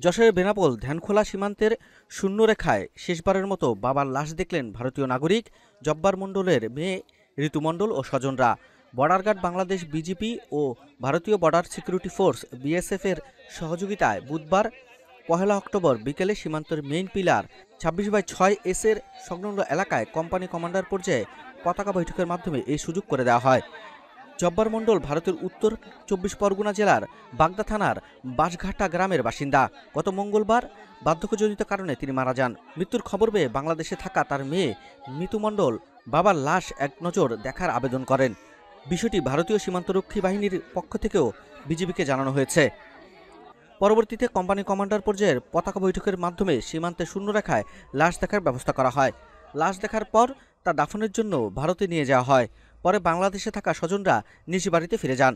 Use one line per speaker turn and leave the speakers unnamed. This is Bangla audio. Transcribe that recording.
যশোরের বেনাপোল ধ্যানখোলা সীমান্তের শূন্যরেখায় শেষবারের মতো বাবার লাশ দেখলেন ভারতীয় নাগরিক জব্বার মণ্ডলের মেয়ে ঋতু মণ্ডল ও স্বজনরা। বর্ডার গার্ড বাংলাদেশ বিজিপি ও ভারতীয় বর্ডার সিকিউরিটি ফোর্স বিএসএফ এর সহযোগিতায় বুধবার ১ অক্টোবর বিকেলে সীমান্তের মেইন পিলার ২৬/৬ এস এর সংলগ্ন এলাকায় কোম্পানি কমান্ডার পর্যায়ে পতাকা বৈঠকের মাধ্যমে এই সুযোগ করে দেওয়া হয়। জব্বার মণ্ডল ভারতের উত্তর ২৪ পরগনা জেলার বাগদা থানার বাঁশঘাটা গ্রামের বাসিন্দা। গত মঙ্গলবার বার্ধক্যজনিত কারণে তিনি মারা যান। মৃত্যুর খবর পেয়ে বাংলাদেশে থাকা তার মেয়ে মিতু মণ্ডল বাবার লাশ এক নজর দেখার আবেদন করেন। বিষয়টি ভারতীয় সীমান্তরক্ষী বাহিনীর পক্ষ থেকেও বিজিবিকে জানানো হয়েছে। পরবর্তীতে কোম্পানি কমান্ডার পর্যায়ের পতাকা বৈঠকের মাধ্যমে সীমান্তে শূন্যরেখায় লাশ দেখার ব্যবস্থা করা হয়। লাশ দেখার পর তা দাফনের জন্য ভারতে নিয়ে যাওয়া হয়। পরে বাংলাদেশে থাকা স্বজনরা নিজ বাড়িতে ফিরে যান।